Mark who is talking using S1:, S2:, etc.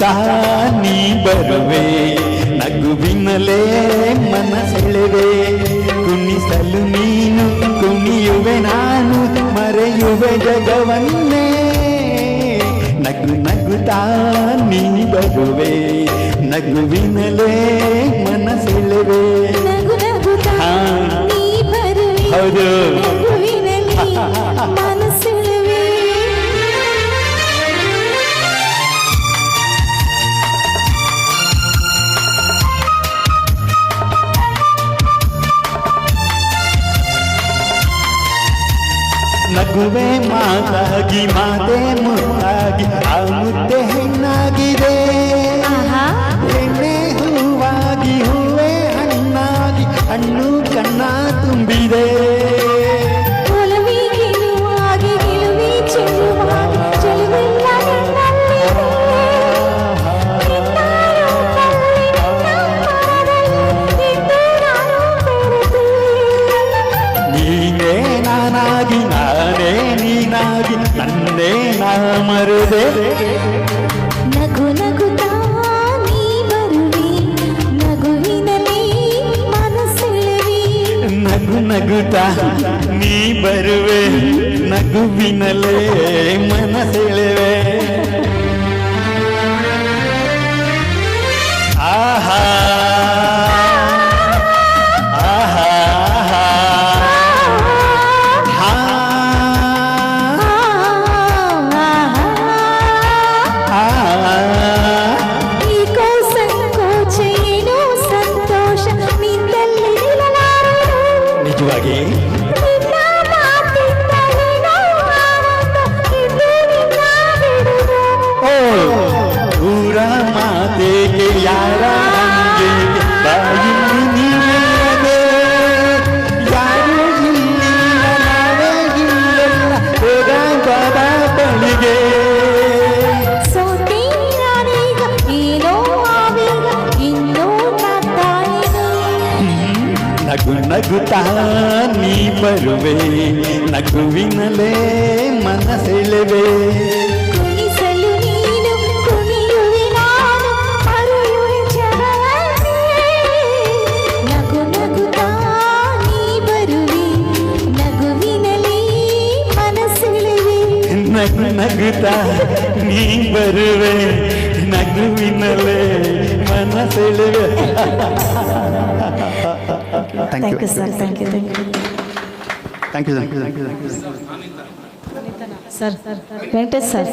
S1: ನಗುತ್ತಾ ನೀ ಬರುವೆ, ನಗುವಿನಲೇ ಮನಸೆಳೆವೆ. ಕುಣಿಸಲು ನೀನು ಕುಣಿಯುವೆ ನಾನು, ಮರೆಯುವೆ ಜಗವನ್ನೇ. ನಗು ನಗುತ್ತಾ ನೀ ಬರುವೆ, ನಗುವಿನಲೇ ಮನಸೆಳೆವೆ.
S2: ನಗು ನಗುತ್ತಾ ನೀ ಬರುವೆ,
S1: ಹೌದು
S2: ನಗುವಿನಲ್ಲಿ ಮನಸೆಳೆವೆ.
S1: ನಗುವೆ ಮಾತಾಗಿ ಮಾತೆ ಮುದ್ದಾಗಿ, ಆ ಮುದ್ದೆ ಹೆಣ್ಣಾಗಿದೆ. ಹೆಣ್ಣೆ ಹೂವಾಗಿ ಹೂವೇ ಹಣ್ಣಾಗಿ, ಹಣ್ಣು ಕಣ್ಣ ತುಂಬಿದೆ.
S2: ಒಲವಿ ಗೆಲುವಾಗಿ ಗೆಲುವಿ ಚೆಲುವಾಗಿ, ಚೆಲುವೆಲ್ಲ ನಿನ್ನಲ್ಲಿದೆ. ನಿನ್ನ ರೂಪದಲ್ಲಿ ನಿನ್ನ ಮನದಲ್ಲಿ ಇಂದು ನಾನು ಬೆರೆತೆ.
S1: ನೀನೇ ನಾನಾಗಿ ನಾನೇ ನೀನಾಗಿ, ನನ್ನೇ ನಾ ಮರೆದೆ.
S2: ನಗು ನಗುತ್ತಾ ನೀ ಬರುವೆ, ನಗುವಿನಲ್ಲಿ ಮನಸೆಳೆವೆ.
S1: ನಗು ನಗುತ್ತಾ ನೀ ಬರುವೆ, ನಗುವಿನಲೇ ಮನಸೆಳೆವೆ. ಆಹಾ ಆಹಾ
S2: ಈಗೋ ಸಂಕೋಚ ಏನೋ ಸಂತೋಷ, ನಿನ್ನಲ್ಲಿ ನಿಲ್ಲಲಾರದು.
S1: ನಿಜವಾಗಿ
S2: ನಿನ್ನ ಮಾತಿಂದ ಏನೋ ಆನಂದ, ಇದು ನಿನ್ನ ಬಿಡುವು.
S1: ಊರ ಮಾತೆಗೆ ಯಾರ ಹಂಗೆ, ಬಾಯಿಲ್ಲಿ ನೀವೇ ಯಾರು ಇಲ್ಲಿ ನಾವೇ ಇಲ್ಲೆಲ್ಲ, ಹೋಗ ಬಾಬಾ ಬಳಿಗೆ.
S2: ಸೋತೆ ನಾನೀಗ ಏನೋ ಆವೇಗ, ಇನ್ನೂ ನಗ್ತಾಯಿದೆ.
S1: ನಗು ನಗುತ್ತಾ ನೀ ಬರುವೆ, ನಗುವಿನಲೇ ಮನಸೆಳೆವೆ.
S2: ಕುಣಿಸಲು ನೀನು ಕುಣಿಯುವೆ ನಾನು, ಮರೆಯುವೆ ಜಗವನ್ನೇ. ನಗು ನಗುತ್ತಾ ನೀ ಬರುವೆ, ನಗುವಿನಲ್ಲಿ ಮನಸೆಳೆವೆ.
S1: ನಗು ನಗುತ್ತಾ ನೀ ಬರುವೆ, ನಗುವಿನಲೇ ಮನಸೆಳೆವೆ.
S2: Thank you sir, thank you
S1: thank you.
S2: Sir. Venkatesh sir.